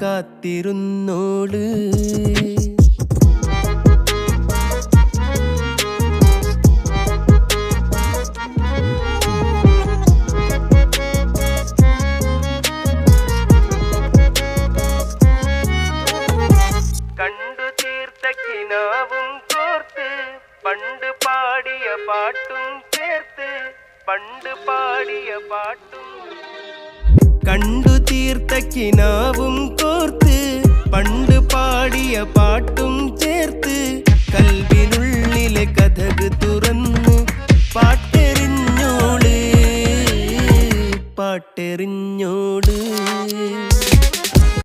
കാത്തിരുന്നോള്. കണ്ടു തീർത്ത കിനാവും കോർത്ത് പണ്ട് പാടിയ പാട്ടും ചേർത്ത് പണ്ട് പാടിയ പാട്ടും. കണ്ടു തീർത്ത കിനാവും കോർത്ത് പണ്ട് പാടിയ പാട്ടും